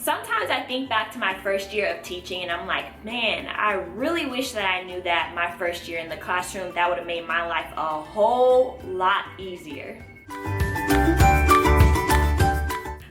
Sometimes I think back to my first year of teaching and I'm like, man, I really wish that I knew that my first year in the classroom. That would have made my life a whole lot easier.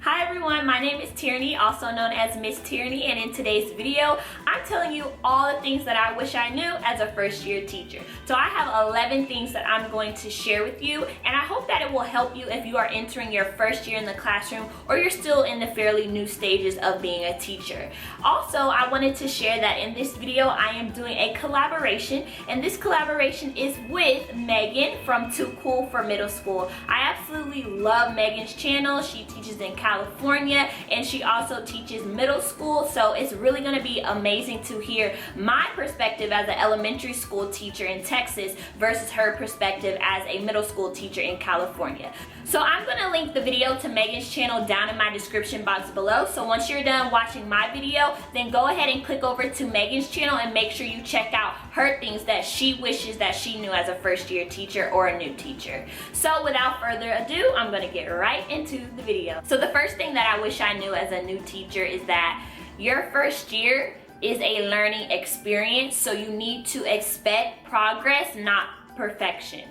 Hi everyone, my name is Tierraney, also known as Miss Tierraney, and in today's video, I'm telling you all the things that I wish I knew as a first year teacher. So I have 11 things that I'm going to share with you, and I hope that it will help you if you are entering your first year in the classroom or you're still in the fairly new stages of being a teacher. Also, I wanted to share that in this video, I am doing a collaboration, and this collaboration is with Megan from TooCoolForMiddleSchool. I absolutely love Megan's channel. She teaches in California, and she also teaches middle school, so it's really going to be amazing to hear my perspective as an elementary school teacher in Texas versus her perspective as a middle school teacher in California. So I'm going to link the video to Megan's channel down in my description box below, so once you're done watching my video, then go ahead and click over to Megan's channel and make sure you check out her things that she wishes that she knew as a first year teacher or a new teacher. So without further ado, I'm going to get right into the video. So the first thing that I wish I knew as a new teacher is that your first year is a learning experience, so you need to expect progress, not perfection.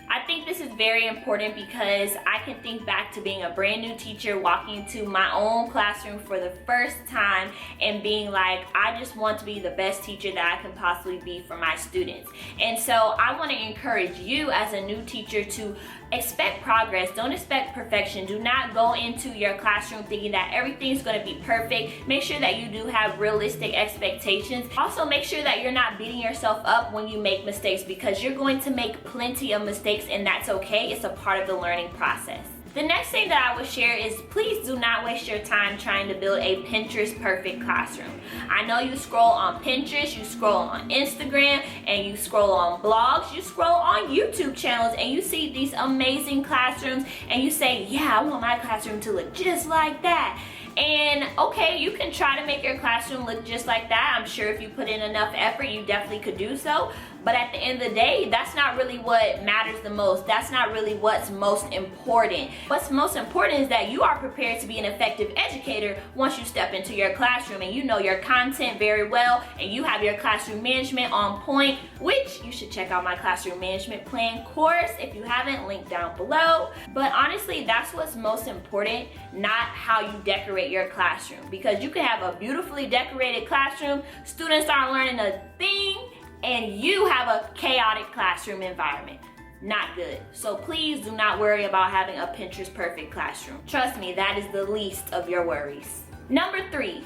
I think this is very important because I can think back to being a brand new teacher, walking into my own classroom for the first time and being like, I just want to be the best teacher that I can possibly be for my students. And so I want to encourage you as a new teacher to expect progress. Don't expect perfection. Do not go into your classroom thinking that everything's going to be perfect. Make sure that you do have realistic expectations. Also, make sure that you're not beating yourself up when you make mistakes, because you're going to make plenty of mistakes, and that's okay. It's a part of the learning process. The next thing that I would share is, please do not waste your time trying to build a Pinterest perfect classroom. I know you scroll on Pinterest, you scroll on Instagram, and you scroll on blogs, you scroll on YouTube channels, and you see these amazing classrooms, and you say, yeah, I want my classroom to look just like that. And okay, you can try to make your classroom look just like that. I'm sure if you put in enough effort, you definitely could do so. But at the end of the day, that's not really what matters the most. That's not really what's most important. What's most important is that you are prepared to be an effective educator once you step into your classroom and you know your content very well and you have your classroom management on point, which you should check out my classroom management plan course if you haven't, linked down below. But honestly, that's what's most important, not how you decorate your classroom, because you can have a beautifully decorated classroom, students aren't learning a thing, and you have a chaotic classroom environment. Not good. So please do not worry about having a Pinterest perfect classroom. Trust me, that is the least of your worries. Number 3,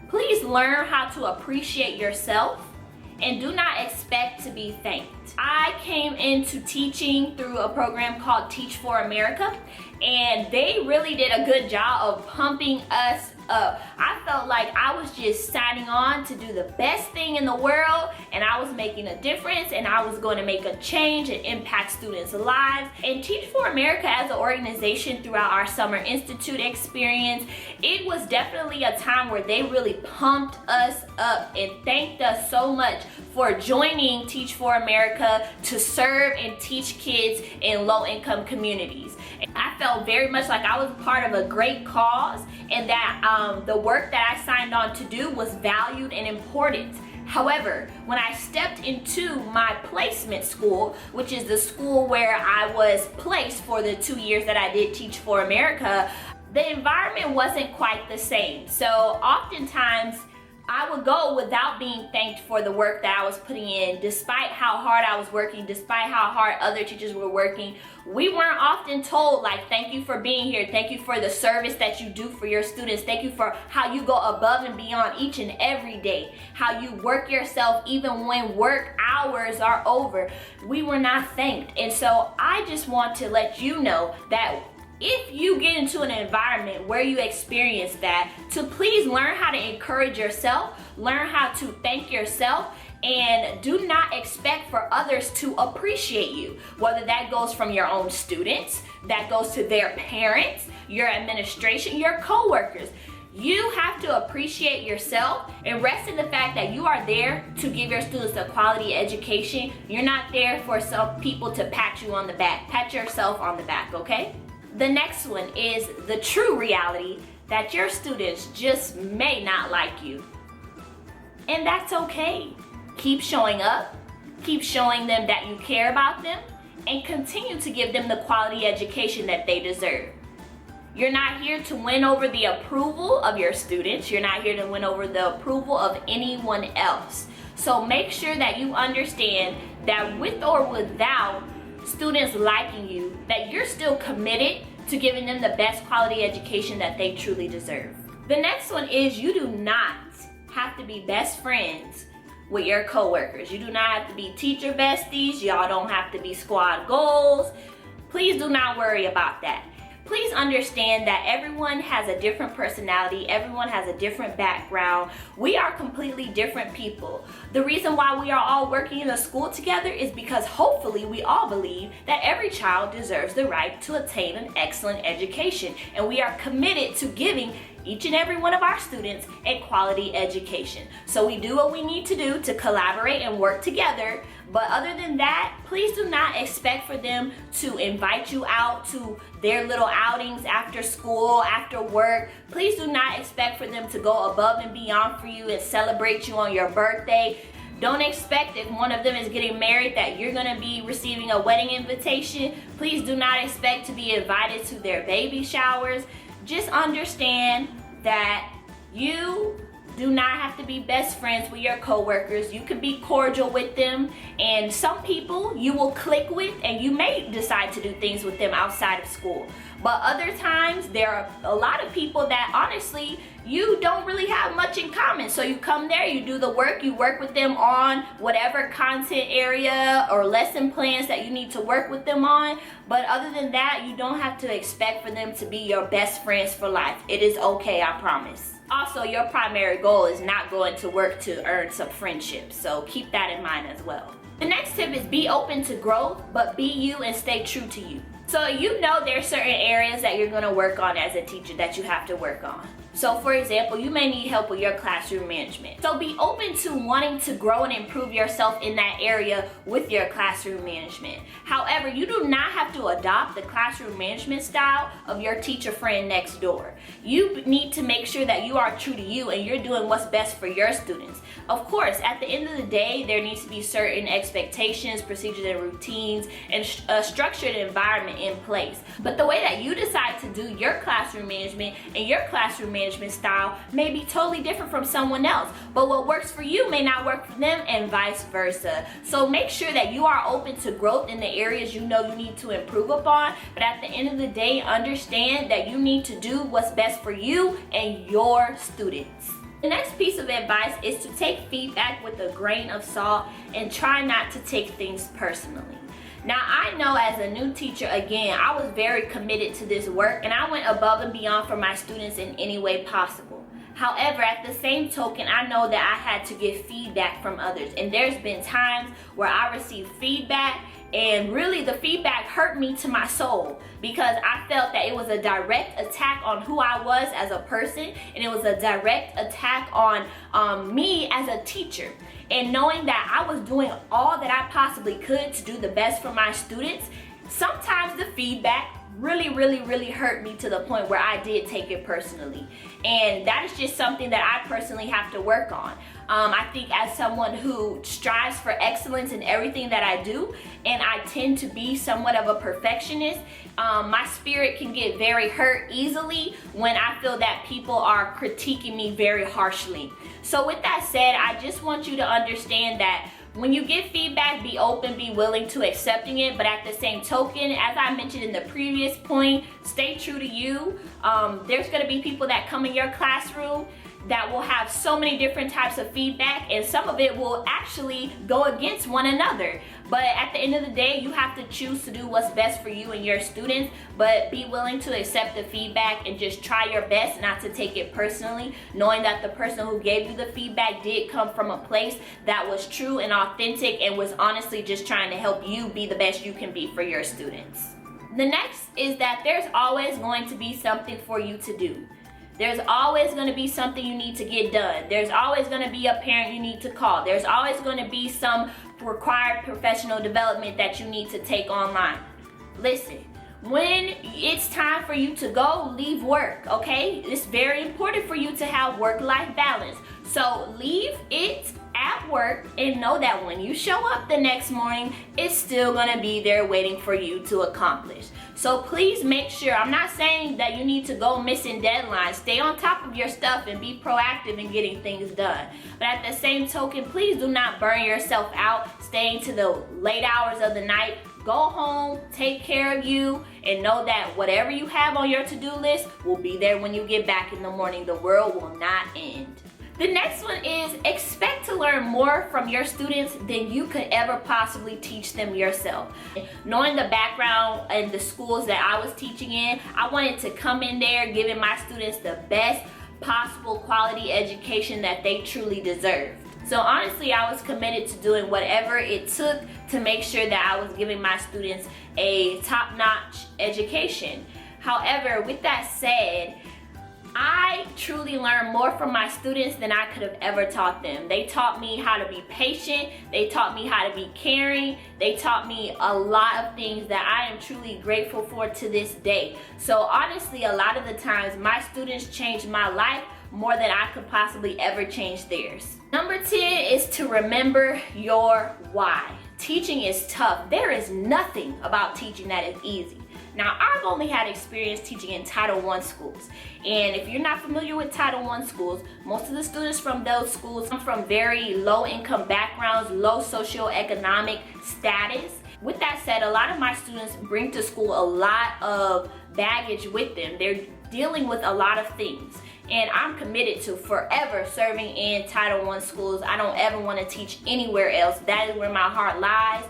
please learn how to appreciate yourself and do not expect to be thanked. I came into teaching through a program called Teach for America, and they really did a good job of pumping us up. I felt like I was just signing on to do the best thing in the world, and I was making a difference, and I was going to make a change and impact students' lives. And Teach for America as an organization, throughout our Summer Institute experience, it was definitely a time where they really pumped us up and thanked us so much for joining Teach for America to serve and teach kids in low-income communities. And I felt very much like I was part of a great cause, and that the work that I signed on to do was valued and important. However, when I stepped into my placement school, which is the school where I was placed for the 2 years that I did Teach for America, the environment wasn't quite the same. So oftentimes, I would go without being thanked for the work that I was putting in, despite how hard I was working, despite how hard other teachers were working. We weren't often told, like, thank you for being here, thank you for the service that you do for your students, thank you for how you go above and beyond each and every day, how you work yourself even when work hours are over. We were not thanked. And so I just want to let you know that if you get into an environment where you experience that, to please learn how to encourage yourself, learn how to thank yourself, and do not expect for others to appreciate you. Whether that goes from your own students, that goes to their parents, your administration, your coworkers. You have to appreciate yourself and rest in the fact that you are there to give your students a quality education. You're not there for some people to pat you on the back. Pat yourself on the back, okay? The next one is the true reality that your students just may not like you. And that's okay. Keep showing up, keep showing them that you care about them, and continue to give them the quality education that they deserve. You're not here to win over the approval of your students. You're not here to win over the approval of anyone else. So make sure that you understand that with or without students liking you, that you're still committed to giving them the best quality education that they truly deserve. The next one is you do not have to be best friends with your coworkers. You do not have to be teacher besties. Y'all don't have to be squad goals. Please do not worry about that. Please understand that everyone has a different personality, everyone has a different background. We are completely different people. The reason why we are all working in a school together is because hopefully we all believe that every child deserves the right to attain an excellent education, and we are committed to giving each and every one of our students a quality education. So we do what we need to do to collaborate and work together. But other than that, please do not expect for them to invite you out to their little outings after school, after work. Please do not expect for them to go above and beyond for you and celebrate you on your birthday. Don't expect if one of them is getting married that you're gonna be receiving a wedding invitation. Please do not expect to be invited to their baby showers. Just understand that you do not have to be best friends with your coworkers. You can be cordial with them, and some people you will click with and you may decide to do things with them outside of school. But other times there are a lot of people that honestly you don't really have much in common. So you come there, you do the work, you work with them on whatever content area or lesson plans that you need to work with them on. But other than that, you don't have to expect for them to be your best friends for life. It is okay, I promise. Also, your primary goal is not going to work to earn some friendships, so keep that in mind as well. The next tip is be open to growth, but be you and stay true to you. So you know there's certain areas that you're gonna work on as a teacher that you have to work on. So for example, you may need help with your classroom management. So be open to wanting to grow and improve yourself in that area with your classroom management. However, you do not have to adopt the classroom management style of your teacher friend next door. You need to make sure that you are true to you and you're doing what's best for your students. Of course, at the end of the day, there needs to be certain expectations, procedures, and routines, and a structured environment in place. But the way that you decide to do your classroom management and your classroom management style may be totally different from someone else. But what works for you may not work for them, and vice versa. So make sure that you are open to growth in the areas you know you need to improve upon. But at the end of the day, understand that you need to do what's best for you and your students. The next piece of advice is to take feedback with a grain of salt and try not to take things personally. Now, I know as a new teacher, again, I was very committed to this work and I went above and beyond for my students in any way possible. However, at the same token, I know that I had to get feedback from others, and there's been times where I received feedback and really the feedback hurt me to my soul because I felt that it was a direct attack on who I was as a person, and it was a direct attack on me as a teacher. And knowing that I was doing all that I possibly could to do the best for my students, sometimes the feedback really hurt me to the point where I did take it personally. And that is just something that I personally have to work on. I think as someone who strives for excellence in everything that I do, and I tend to be somewhat of a perfectionist, my spirit can get very hurt easily when I feel that people are critiquing me very harshly. So with that said, I just want you to understand that when you get feedback, be open, be willing to accepting it, but at the same token, as I mentioned in the previous point, stay true to you. There's gonna be people that come in your classroom that will have so many different types of feedback, and some of it will actually go against one another. But at the end of the day, you have to choose to do what's best for you and your students, but be willing to accept the feedback and just try your best not to take it personally, knowing that the person who gave you the feedback did come from a place that was true and authentic and was honestly just trying to help you be the best you can be for your students. The next is that there's always going to be something for you to do. There's always going to be something you need to get done. There's always going to be a parent you need to call. There's always going to be some required professional development that you need to take online. Listen, when it's time for you to go, leave work, okay? It's very important for you to have work-life balance. So leave it at work and know that when you show up the next morning, it's still gonna be there waiting for you to accomplish. So please make sure, I'm not saying that you need to go missing deadlines. Stay on top of your stuff and be proactive in getting things done. But at the same token, please do not burn yourself out staying to the late hours of the night. Go home, take care of you, and know that whatever you have on your to-do list will be there when you get back in the morning. The world will not end. The next one is expect to learn more from your students than you could ever possibly teach them yourself. Knowing the background and the schools that I was teaching in, I wanted to come in there giving my students the best possible quality education that they truly deserve. So honestly, I was committed to doing whatever it took to make sure that I was giving my students a top-notch education. However, with that said, I truly learned more from my students than I could have ever taught them. They taught me how to be patient. They taught me how to be caring. They taught me a lot of things that I am truly grateful for to this day. So honestly, a lot of the times my students changed my life more than I could possibly ever change theirs. Number 10 is to remember your why. Teaching is tough. There is nothing about teaching that is easy. Now, I've only had experience teaching in Title I schools. And if you're not familiar with Title I schools, most of the students from those schools come from very low income backgrounds, low socioeconomic status. With that said, a lot of my students bring to school a lot of baggage with them. They're dealing with a lot of things. And I'm committed to forever serving in Title I schools. I don't ever want to teach anywhere else. That is where my heart lies.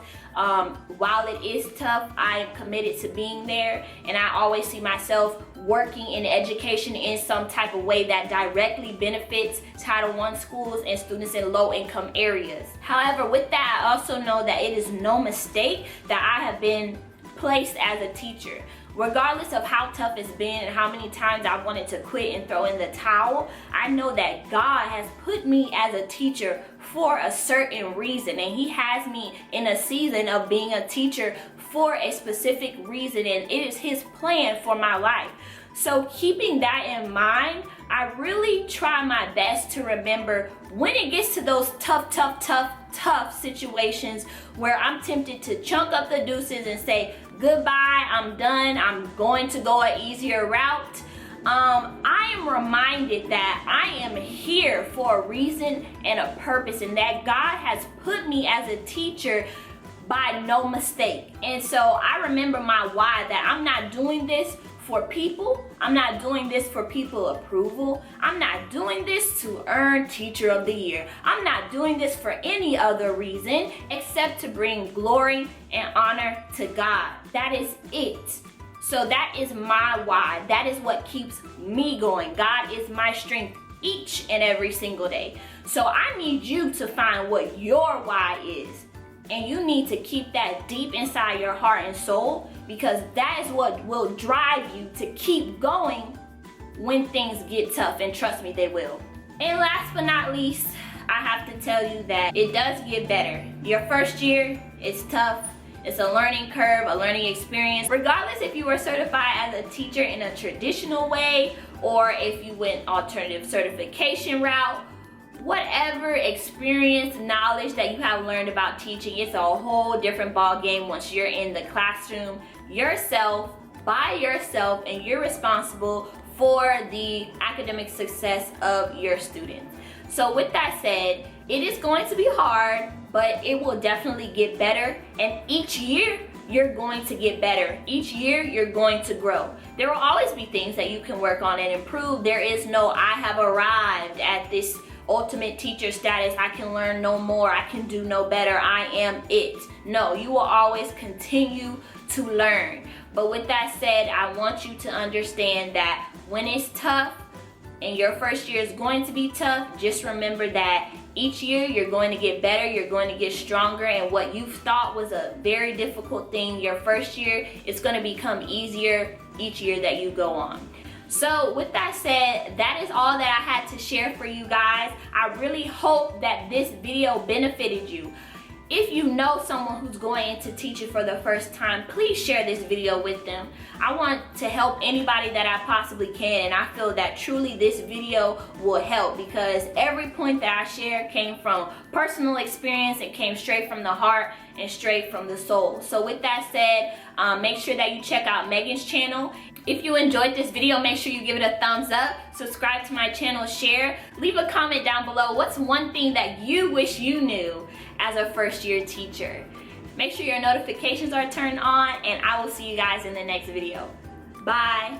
While it is tough, I am committed to being there, and I always see myself working in education in some type of way that directly benefits Title I schools and students in low-income areas. However, with that, I also know that it is no mistake that I have been placed as a teacher. Regardless of how tough it's been and how many times I wanted to quit and throw in the towel, I know that God has put me as a teacher for a certain reason, and He has me in a season of being a teacher for a specific reason, and it is His plan for my life. So keeping that in mind, I really try my best to remember when it gets to those tough situations where I'm tempted to chunk up the deuces and say, goodbye, I'm done, I'm going to go an easier route. I am reminded that I am here for a reason and a purpose, and that God has put me as a teacher by no mistake. And so I remember my why, that I'm not doing this for people. I'm not doing this for people approval. I'm not doing this to earn Teacher of the Year. I'm not doing this for any other reason except to bring glory and honor to God. That is it. So that is my why. That is what keeps me going. God is my strength each and every single day. So I need you to find what your why is. And you need to keep that deep inside your heart and soul, because that is what will drive you to keep going when things get tough, and trust me, they will. And last but not least, I have to tell you that it does get better. Your first year is tough. It's a learning curve, a learning experience. Regardless if you were certified as a teacher in a traditional way or if you went alternative certification route, whatever experience, knowledge that you have learned about teaching, it's a whole different ball game once you're in the classroom yourself, by yourself, and you're responsible for the academic success of your students. So with that said, it is going to be hard, but it will definitely get better, and each year you're going to get better. Each year you're going to grow. There will always be things that you can work on and improve. There is no I have arrived at this ultimate teacher status, I can learn no more, I can do no better, I am it. No, you will always continue to learn. But with that said, I want you to understand that when it's tough, and your first year is going to be tough, just remember that each year you're going to get better, you're going to get stronger, and what you thought was a very difficult thing your first year, it's going to become easier each year that you go on. So with that said, that is all that I had to share for you guys. I really hope that this video benefited you. if you know someone who's going into teaching for the first time, please share this video with them. I want to help anybody that I possibly can, and I feel that truly this video will help because every point that I share came from personal experience. It came straight from the heart and straight from the soul. So with that said, make sure that you check out Megan's channel. If you enjoyed this video, make sure you give it a thumbs up, subscribe to my channel, share, leave a comment down below. What's one thing that you wish you knew as a first-year teacher? Make sure your notifications are turned on, and I will see you guys in the next video. Bye.